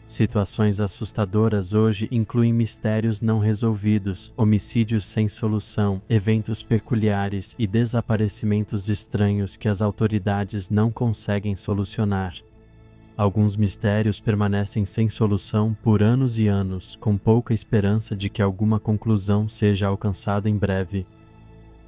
Situações assustadoras hoje incluem mistérios não resolvidos, homicídios sem solução, eventos peculiares e desaparecimentos estranhos que as autoridades não conseguem solucionar. Alguns mistérios permanecem sem solução por anos e anos, com pouca esperança de que alguma conclusão seja alcançada em breve.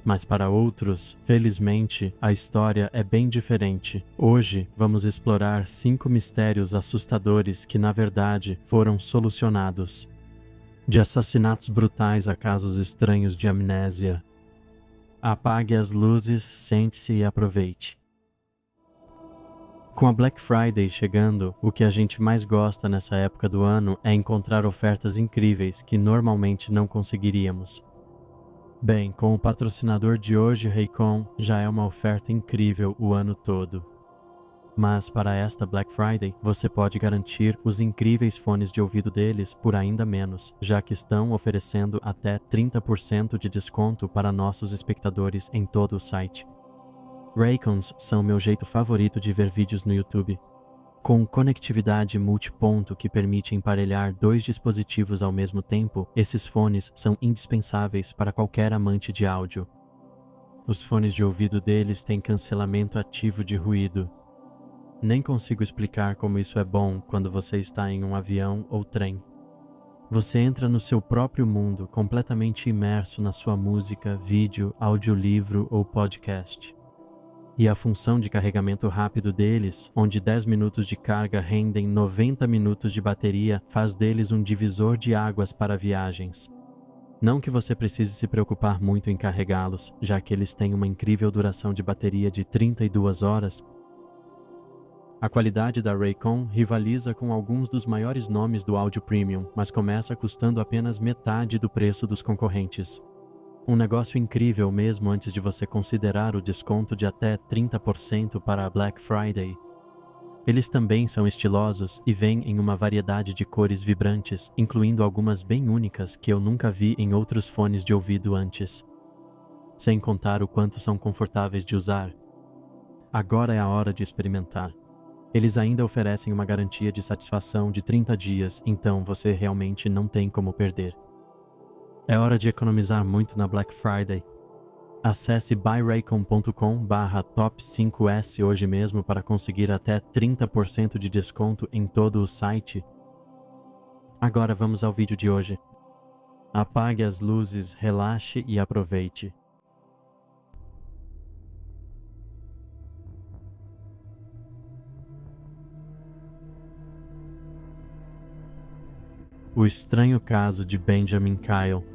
Mas para outros, felizmente, a história é bem diferente. Hoje, vamos explorar 5 mistérios assustadores que, na verdade, foram solucionados. De assassinatos brutais a casos estranhos de amnésia. Apague as luzes, sente-se e aproveite. Com a Black Friday chegando, o que a gente mais gosta nessa época do ano é encontrar ofertas incríveis que normalmente não conseguiríamos. Bem, com o patrocinador de hoje, Raycon, já é uma oferta incrível o ano todo. Mas para esta Black Friday, você pode garantir os incríveis fones de ouvido deles por ainda menos, já que estão oferecendo até 30% de desconto para nossos espectadores em todo o site. Raycons são meu jeito favorito de ver vídeos no YouTube. Com conectividade multiponto que permite emparelhar 2 dispositivos ao mesmo tempo, esses fones são indispensáveis para qualquer amante de áudio. Os fones de ouvido deles têm cancelamento ativo de ruído. Nem consigo explicar como isso é bom quando você está em um avião ou trem. Você entra no seu próprio mundo, completamente imerso na sua música, vídeo, audiolivro ou podcast. E a função de carregamento rápido deles, onde 10 minutos de carga rendem 90 minutos de bateria, faz deles um divisor de águas para viagens. Não que você precise se preocupar muito em carregá-los, já que eles têm uma incrível duração de bateria de 32 horas. A qualidade da Raycon rivaliza com alguns dos maiores nomes do áudio premium, mas começa custando apenas metade do preço dos concorrentes. Um negócio incrível mesmo antes de você considerar o desconto de até 30% para a Black Friday. Eles também são estilosos e vêm em uma variedade de cores vibrantes, incluindo algumas bem únicas que eu nunca vi em outros fones de ouvido antes. Sem contar o quanto são confortáveis de usar. Agora é a hora de experimentar. Eles ainda oferecem uma garantia de satisfação de 30 dias, então você realmente não tem como perder. É hora de economizar muito na Black Friday. Acesse buyraycon.com/top5s hoje mesmo para conseguir até 30% de desconto em todo o site. Agora vamos ao vídeo de hoje. Apague as luzes, relaxe e aproveite. O estranho caso de Benjamin Kyle.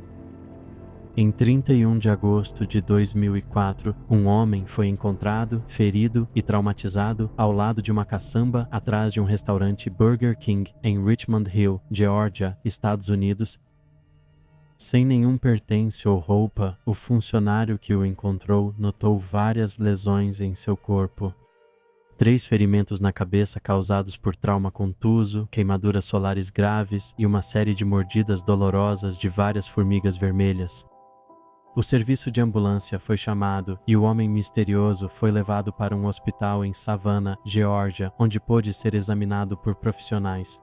Em 31 de agosto de 2004, um homem foi encontrado, ferido e traumatizado ao lado de uma caçamba atrás de um restaurante Burger King em Richmond Hill, Geórgia, Estados Unidos. Sem nenhum pertence ou roupa, o funcionário que o encontrou notou várias lesões em seu corpo. 3 ferimentos na cabeça causados por trauma contuso, queimaduras solares graves e uma série de mordidas dolorosas de várias formigas vermelhas. O serviço de ambulância foi chamado e o homem misterioso foi levado para um hospital em Savannah, Geórgia, onde pôde ser examinado por profissionais.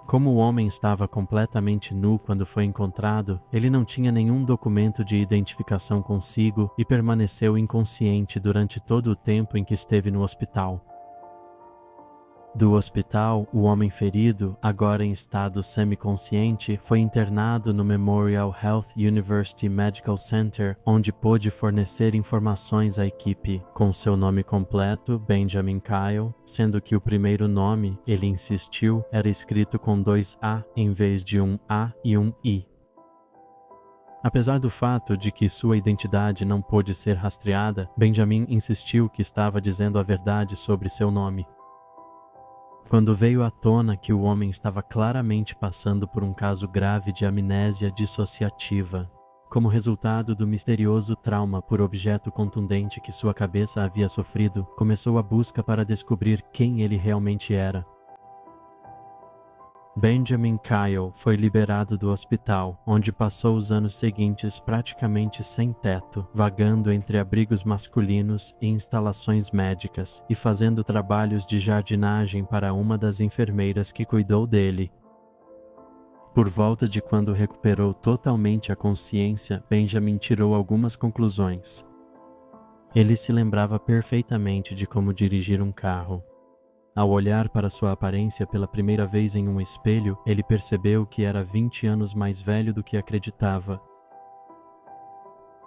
Como o homem estava completamente nu quando foi encontrado, ele não tinha nenhum documento de identificação consigo e permaneceu inconsciente durante todo o tempo em que esteve no hospital. Do hospital, o homem ferido, agora em estado semiconsciente, foi internado no Memorial Health University Medical Center, onde pôde fornecer informações à equipe, com seu nome completo, Benjamin Kyle, sendo que o primeiro nome, ele insistiu, era escrito com 2 A em vez de um A e um I. Apesar do fato de que sua identidade não pôde ser rastreada, Benjamin insistiu que estava dizendo a verdade sobre seu nome. Quando veio à tona que o homem estava claramente passando por um caso grave de amnésia dissociativa, como resultado do misterioso trauma por objeto contundente que sua cabeça havia sofrido, começou a busca para descobrir quem ele realmente era. Benjamin Kyle foi liberado do hospital, onde passou os anos seguintes praticamente sem teto, vagando entre abrigos masculinos e instalações médicas e fazendo trabalhos de jardinagem para uma das enfermeiras que cuidou dele. Por volta de quando recuperou totalmente a consciência, Benjamin tirou algumas conclusões. Ele se lembrava perfeitamente de como dirigir um carro. Ao olhar para sua aparência pela primeira vez em um espelho, ele percebeu que era 20 anos mais velho do que acreditava.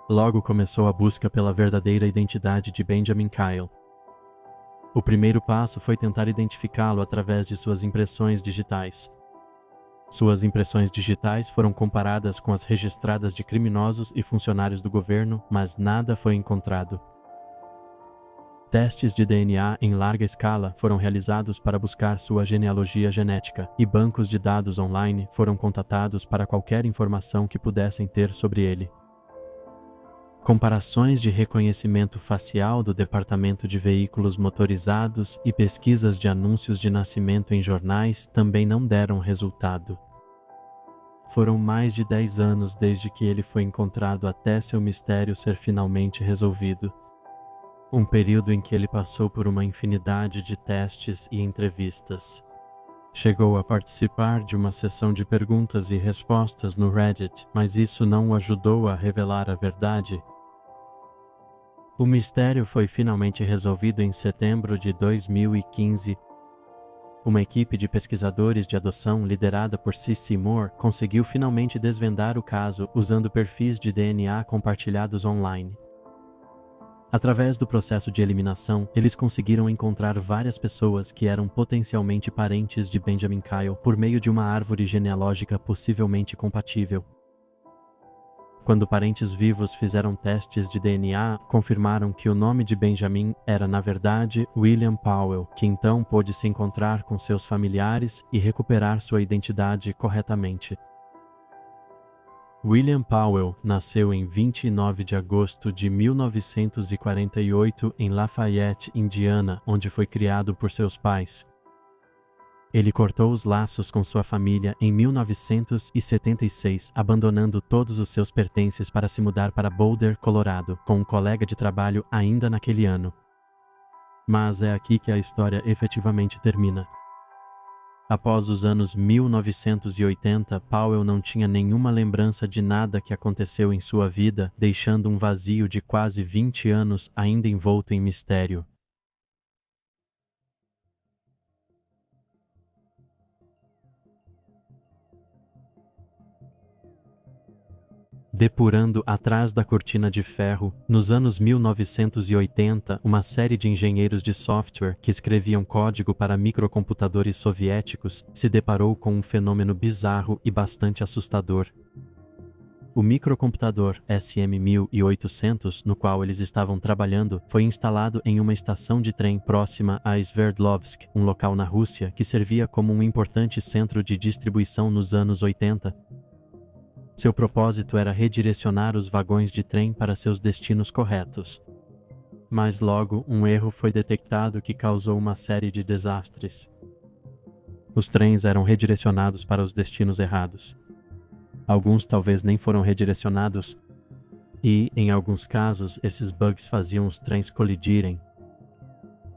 Logo começou a busca pela verdadeira identidade de Benjamin Kyle. O primeiro passo foi tentar identificá-lo através de suas impressões digitais. Suas impressões digitais foram comparadas com as registradas de criminosos e funcionários do governo, mas nada foi encontrado. Testes de DNA em larga escala foram realizados para buscar sua genealogia genética, e bancos de dados online foram contatados para qualquer informação que pudessem ter sobre ele. Comparações de reconhecimento facial do Departamento de Veículos Motorizados e pesquisas de anúncios de nascimento em jornais também não deram resultado. Foram mais de 10 anos desde que ele foi encontrado até seu mistério ser finalmente resolvido. Um período em que ele passou por uma infinidade de testes e entrevistas. Chegou a participar de uma sessão de perguntas e respostas no Reddit, mas isso não o ajudou a revelar a verdade. O mistério foi finalmente resolvido em setembro de 2015. Uma equipe de pesquisadores de adoção liderada por C.C. Moore conseguiu finalmente desvendar o caso usando perfis de DNA compartilhados online. Através do processo de eliminação, eles conseguiram encontrar várias pessoas que eram potencialmente parentes de Benjamin Kyle por meio de uma árvore genealógica possivelmente compatível. Quando parentes vivos fizeram testes de DNA, confirmaram que o nome de Benjamin era, na verdade, William Powell, que então pôde se encontrar com seus familiares e recuperar sua identidade corretamente. William Powell nasceu em 29 de agosto de 1948 em Lafayette, Indiana, onde foi criado por seus pais. Ele cortou os laços com sua família em 1976, abandonando todos os seus pertences para se mudar para Boulder, Colorado, com um colega de trabalho ainda naquele ano. Mas é aqui que a história efetivamente termina. Após os anos 1980, Powell não tinha nenhuma lembrança de nada que aconteceu em sua vida, deixando um vazio de quase 20 anos ainda envolto em mistério. Depurando atrás da cortina de ferro, nos anos 1980, uma série de engenheiros de software que escreviam código para microcomputadores soviéticos se deparou com um fenômeno bizarro e bastante assustador. O microcomputador SM-1800, no qual eles estavam trabalhando, foi instalado em uma estação de trem próxima a Sverdlovsk, um local na Rússia que servia como um importante centro de distribuição nos anos 80. Seu propósito era redirecionar os vagões de trem para seus destinos corretos. Mas logo, um erro foi detectado que causou uma série de desastres. Os trens eram redirecionados para os destinos errados. Alguns talvez nem foram redirecionados e, em alguns casos, esses bugs faziam os trens colidirem.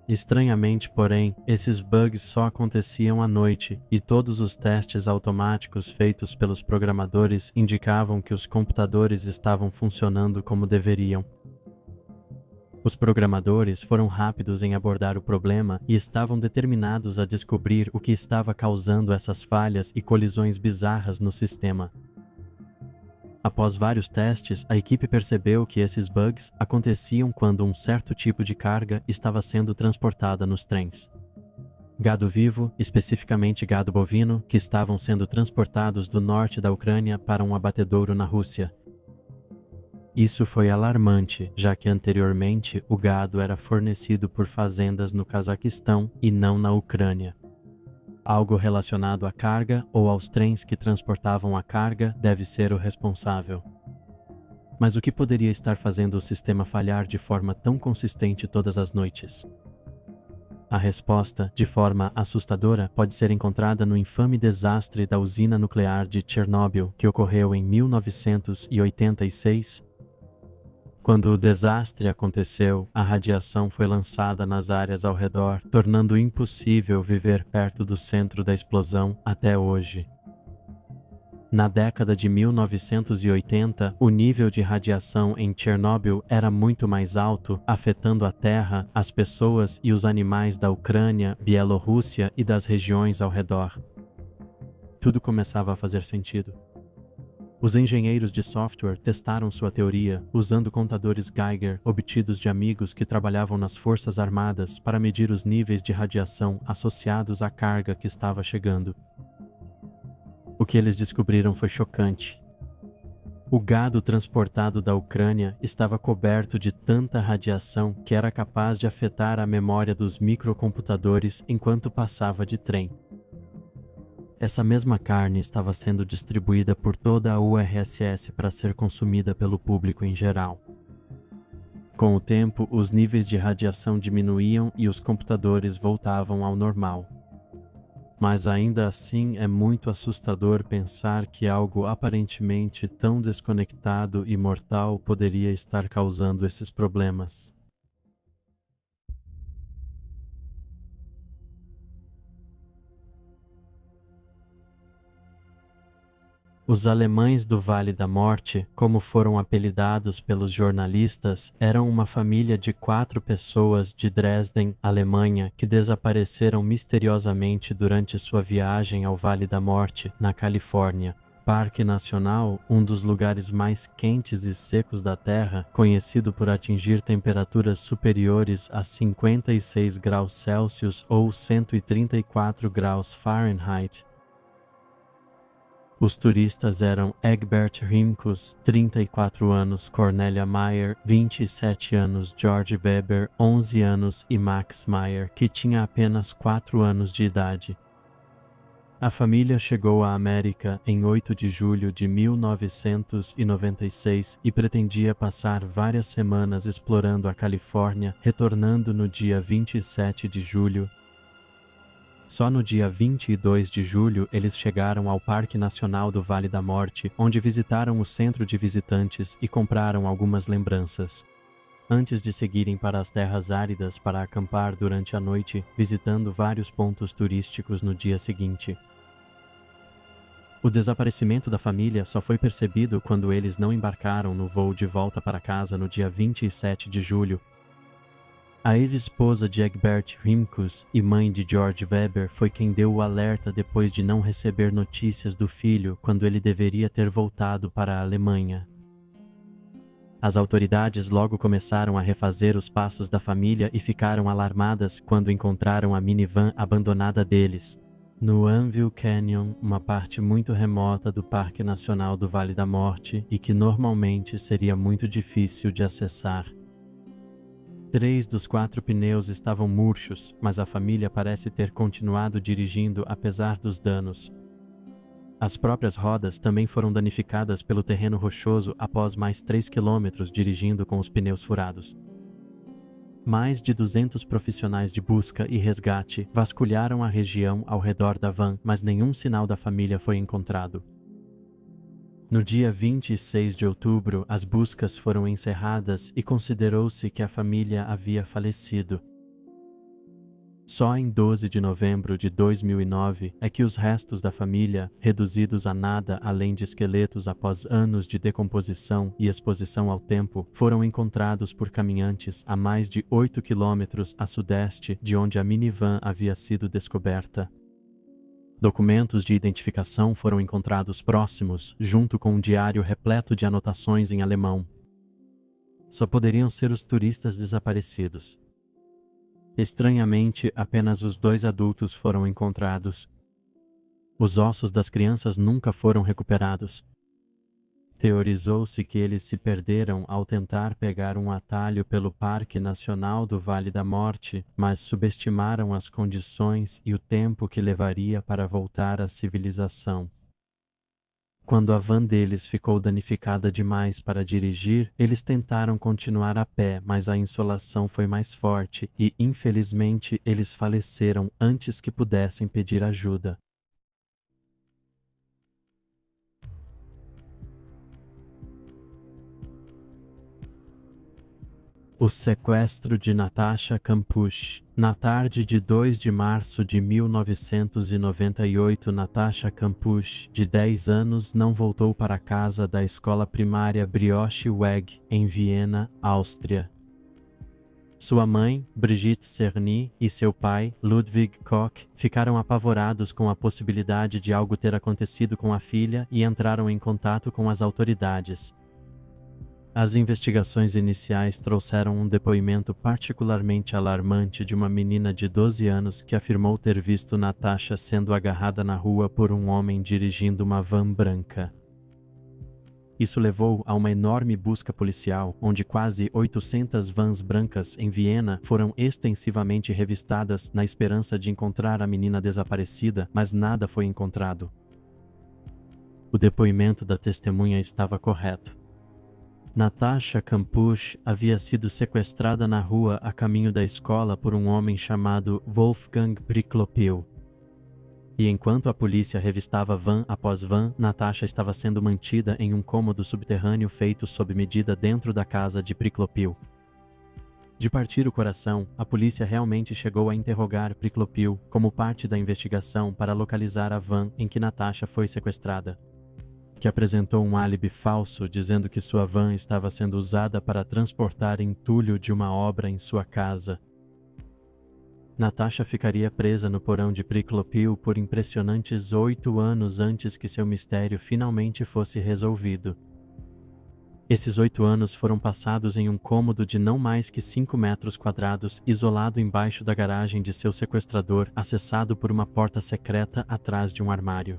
Estranhamente, porém, esses bugs só aconteciam à noite e todos os testes automáticos feitos pelos programadores indicavam que os computadores estavam funcionando como deveriam. Os programadores foram rápidos em abordar o problema e estavam determinados a descobrir o que estava causando essas falhas e colisões bizarras no sistema. Após vários testes, a equipe percebeu que esses bugs aconteciam quando um certo tipo de carga estava sendo transportada nos trens. Gado vivo, especificamente gado bovino, que estavam sendo transportados do norte da Ucrânia para um abatedouro na Rússia. Isso foi alarmante, já que anteriormente o gado era fornecido por fazendas no Cazaquistão e não na Ucrânia. Algo relacionado à carga ou aos trens que transportavam a carga deve ser o responsável. Mas o que poderia estar fazendo o sistema falhar de forma tão consistente todas as noites? A resposta, de forma assustadora, pode ser encontrada no infame desastre da usina nuclear de Chernobyl, que ocorreu em 1986. Quando o desastre aconteceu, a radiação foi lançada nas áreas ao redor, tornando impossível viver perto do centro da explosão até hoje. Na década de 1980, o nível de radiação em Chernobyl era muito mais alto, afetando a terra, as pessoas e os animais da Ucrânia, Bielorrússia e das regiões ao redor. Tudo começava a fazer sentido. Os engenheiros de software testaram sua teoria usando contadores Geiger obtidos de amigos que trabalhavam nas Forças Armadas para medir os níveis de radiação associados à carga que estava chegando. O que eles descobriram foi chocante. O gado transportado da Ucrânia estava coberto de tanta radiação que era capaz de afetar a memória dos microcomputadores enquanto passava de trem. Essa mesma carne estava sendo distribuída por toda a URSS para ser consumida pelo público em geral. Com o tempo, os níveis de radiação diminuíam e os computadores voltavam ao normal. Mas ainda assim é muito assustador pensar que algo aparentemente tão desconectado e mortal poderia estar causando esses problemas. Os alemães do Vale da Morte, como foram apelidados pelos jornalistas, eram uma família de 4 pessoas de Dresden, Alemanha, que desapareceram misteriosamente durante sua viagem ao Vale da Morte, na Califórnia. Parque Nacional, um dos lugares mais quentes e secos da Terra, conhecido por atingir temperaturas superiores a 56 graus Celsius ou 134 graus Fahrenheit. Os turistas eram Egbert Rimkus, 34 anos, Cornelia Meyer, 27 anos, George Weber, 11 anos e Max Meyer, que tinha apenas 4 anos de idade. A família chegou à América em 8 de julho de 1996 e pretendia passar várias semanas explorando a Califórnia, retornando no dia 27 de julho. Só no dia 22 de julho eles chegaram ao Parque Nacional do Vale da Morte, onde visitaram o centro de visitantes e compraram algumas lembranças. Antes de seguirem para as terras áridas para acampar durante a noite, visitando vários pontos turísticos no dia seguinte. O desaparecimento da família só foi percebido quando eles não embarcaram no voo de volta para casa no dia 27 de julho. A ex-esposa de Egbert Rimkus e mãe de George Weber foi quem deu o alerta depois de não receber notícias do filho quando ele deveria ter voltado para a Alemanha. As autoridades logo começaram a refazer os passos da família e ficaram alarmadas quando encontraram a minivan abandonada deles, no Anvil Canyon, uma parte muito remota do Parque Nacional do Vale da Morte e que normalmente seria muito difícil de acessar. 3 dos 4 pneus estavam murchos, mas a família parece ter continuado dirigindo apesar dos danos. As próprias rodas também foram danificadas pelo terreno rochoso após mais 3 quilômetros dirigindo com os pneus furados. Mais de 200 profissionais de busca e resgate vasculharam a região ao redor da van, mas nenhum sinal da família foi encontrado. No dia 26 de outubro, as buscas foram encerradas e considerou-se que a família havia falecido. Só em 12 de novembro de 2009 é que os restos da família, reduzidos a nada além de esqueletos após anos de decomposição e exposição ao tempo, foram encontrados por caminhantes a mais de 8 quilômetros a sudeste de onde a minivan havia sido descoberta. Documentos de identificação foram encontrados próximos, junto com um diário repleto de anotações em alemão. Só poderiam ser os turistas desaparecidos. Estranhamente, apenas os 2 adultos foram encontrados. Os ossos das crianças nunca foram recuperados. Teorizou-se que eles se perderam ao tentar pegar um atalho pelo Parque Nacional do Vale da Morte, mas subestimaram as condições e o tempo que levaria para voltar à civilização. Quando a van deles ficou danificada demais para dirigir, eles tentaram continuar a pé, mas a insolação foi mais forte e, infelizmente, eles faleceram antes que pudessem pedir ajuda. O sequestro de Natasha Kampusch. Na tarde de 2 de março de 1998, Natasha Kampusch, de 10 anos, não voltou para casa da escola primária Brioche Weg, em Viena, Áustria. Sua mãe, Brigitte Cerny, e seu pai, Ludwig Koch, ficaram apavorados com a possibilidade de algo ter acontecido com a filha e entraram em contato com as autoridades. As investigações iniciais trouxeram um depoimento particularmente alarmante de uma menina de 12 anos que afirmou ter visto Natasha sendo agarrada na rua por um homem dirigindo uma van branca. Isso levou a uma enorme busca policial, onde quase 800 vans brancas em Viena foram extensivamente revistadas na esperança de encontrar a menina desaparecida, mas nada foi encontrado. O depoimento da testemunha estava correto. Natasha Kampusch havia sido sequestrada na rua a caminho da escola por um homem chamado Wolfgang Priklopil. E enquanto a polícia revistava van após van, Natasha estava sendo mantida em um cômodo subterrâneo feito sob medida dentro da casa de Priklopil. De partir o coração, a polícia realmente chegou a interrogar Priklopil como parte da investigação para localizar a van em que Natasha foi sequestrada, que apresentou um álibi falso dizendo que sua van estava sendo usada para transportar entulho de uma obra em sua casa. Natasha ficaria presa no porão de Priklopil por impressionantes 8 anos antes que seu mistério finalmente fosse resolvido. Esses 8 anos foram passados em um cômodo de não mais que 5 metros quadrados, isolado embaixo da garagem de seu sequestrador, acessado por uma porta secreta atrás de um armário.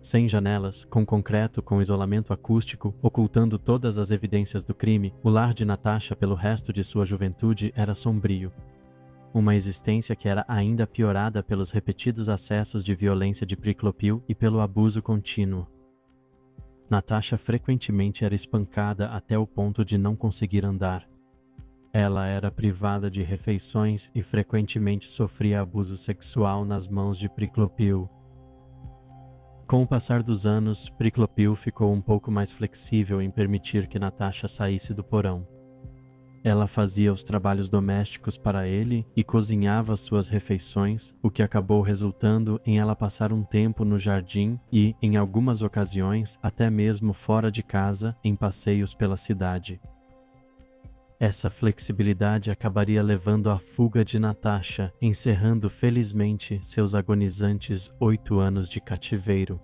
Sem janelas, com concreto com isolamento acústico, ocultando todas as evidências do crime, o lar de Natasha pelo resto de sua juventude era sombrio. Uma existência que era ainda piorada pelos repetidos acessos de violência de Priklopil e pelo abuso contínuo. Natasha frequentemente era espancada até o ponto de não conseguir andar. Ela era privada de refeições e frequentemente sofria abuso sexual nas mãos de Priklopil. Com o passar dos anos, Priklopil ficou um pouco mais flexível em permitir que Natasha saísse do porão. Ela fazia os trabalhos domésticos para ele e cozinhava suas refeições, o que acabou resultando em ela passar um tempo no jardim e, em algumas ocasiões, até mesmo fora de casa, em passeios pela cidade. Essa flexibilidade acabaria levando à fuga de Natasha, encerrando felizmente seus agonizantes 8 anos de cativeiro.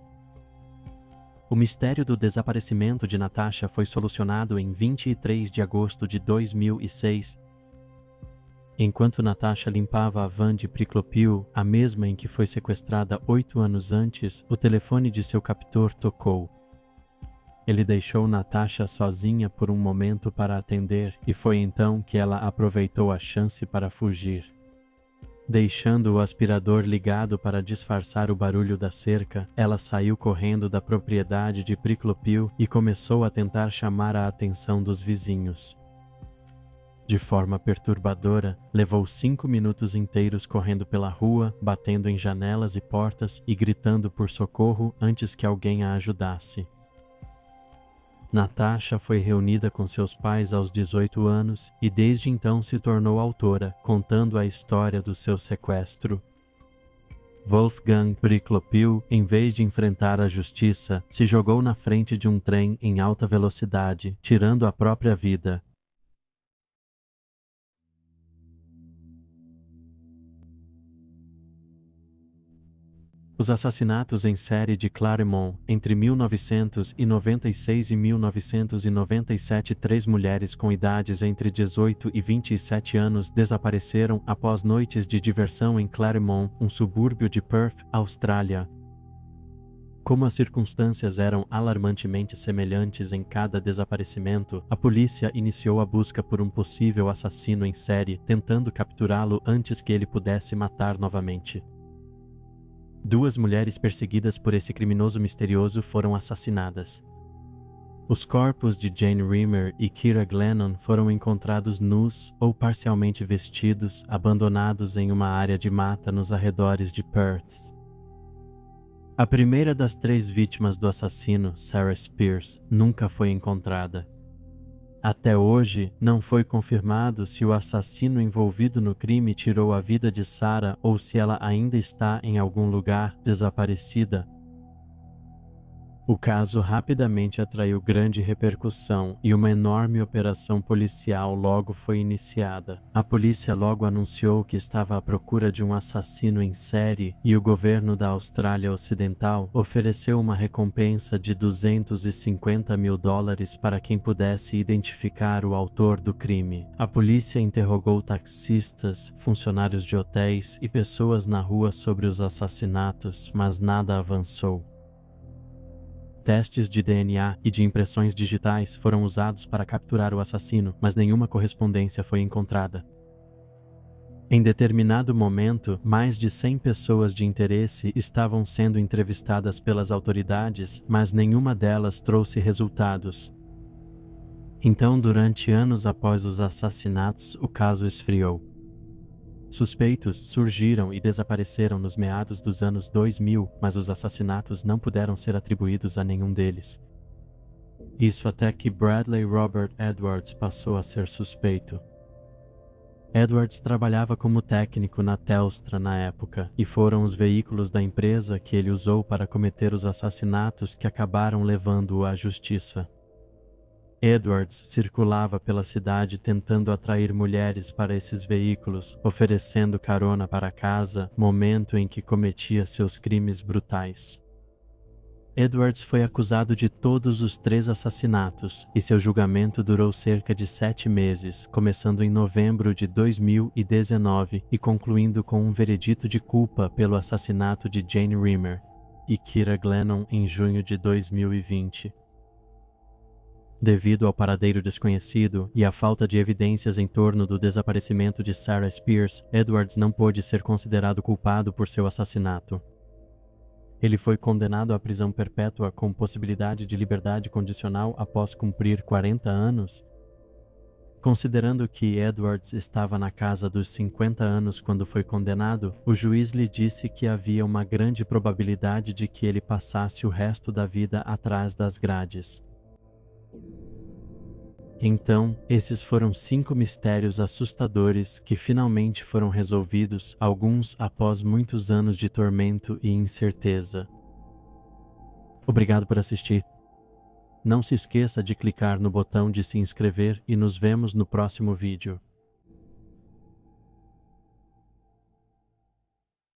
O mistério do desaparecimento de Natasha foi solucionado em 23 de agosto de 2006. Enquanto Natasha limpava a van de Priklopil, a mesma em que foi sequestrada 8 anos antes, o telefone de seu captor tocou. Ele deixou Natasha sozinha por um momento para atender e foi então que ela aproveitou a chance para fugir. Deixando o aspirador ligado para disfarçar o barulho da cerca, ela saiu correndo da propriedade de Priklopil e começou a tentar chamar a atenção dos vizinhos. De forma perturbadora, levou 5 minutos inteiros correndo pela rua, batendo em janelas e portas e gritando por socorro antes que alguém a ajudasse. Natasha foi reunida com seus pais aos 18 anos e desde então se tornou autora, contando a história do seu sequestro. Wolfgang Priklopil, em vez de enfrentar a justiça, se jogou na frente de um trem em alta velocidade, tirando a própria vida. Os assassinatos em série de Claremont entre 1996 e 1997. 3 mulheres com idades entre 18 e 27 anos desapareceram após noites de diversão em Claremont, um subúrbio de Perth, Austrália. Como as circunstâncias eram alarmantemente semelhantes em cada desaparecimento, a polícia iniciou a busca por um possível assassino em série, tentando capturá-lo antes que ele pudesse matar novamente. 2 mulheres perseguidas por esse criminoso misterioso foram assassinadas. Os corpos de Jane Rimmer e Kira Glennon foram encontrados nus ou parcialmente vestidos, abandonados em uma área de mata nos arredores de Perth. A primeira das 3 vítimas do assassino, Sarah Spears, nunca foi encontrada. Até hoje, não foi confirmado se o assassino envolvido no crime tirou a vida de Sarah ou se ela ainda está em algum lugar desaparecida. O caso rapidamente atraiu grande repercussão e uma enorme operação policial logo foi iniciada. A polícia logo anunciou que estava à procura de um assassino em série e o governo da Austrália Ocidental ofereceu uma recompensa de $250 mil para quem pudesse identificar o autor do crime. A polícia interrogou taxistas, funcionários de hotéis e pessoas na rua sobre os assassinatos, mas nada avançou. Testes de DNA e de impressões digitais foram usados para capturar o assassino, mas nenhuma correspondência foi encontrada. Em determinado momento, mais de 100 pessoas de interesse estavam sendo entrevistadas pelas autoridades, mas nenhuma delas trouxe resultados. Então, durante anos após os assassinatos, o caso esfriou. Suspeitos surgiram e desapareceram nos meados dos anos 2000, mas os assassinatos não puderam ser atribuídos a nenhum deles. Isso até que Bradley Robert Edwards passou a ser suspeito. Edwards trabalhava como técnico na Telstra na época, e foram os veículos da empresa que ele usou para cometer os assassinatos que acabaram levando-o à justiça. Edwards circulava pela cidade tentando atrair mulheres para esses veículos, oferecendo carona para casa, momento em que cometia seus crimes brutais. Edwards foi acusado de todos os 3 assassinatos, e seu julgamento durou cerca de 7 meses, começando em novembro de 2019 e concluindo com um veredito de culpa pelo assassinato de Jane Rimmer e Kira Glennon em junho de 2020. Devido ao paradeiro desconhecido e à falta de evidências em torno do desaparecimento de Sarah Spears, Edwards não pôde ser considerado culpado por seu assassinato. Ele foi condenado à prisão perpétua com possibilidade de liberdade condicional após cumprir 40 anos. Considerando que Edwards estava na casa dos 50 anos quando foi condenado, o juiz lhe disse que havia uma grande probabilidade de que ele passasse o resto da vida atrás das grades. Então, esses foram 5 mistérios assustadores que finalmente foram resolvidos, alguns após muitos anos de tormento e incerteza. Obrigado por assistir. Não se esqueça de clicar no botão de se inscrever e nos vemos no próximo vídeo.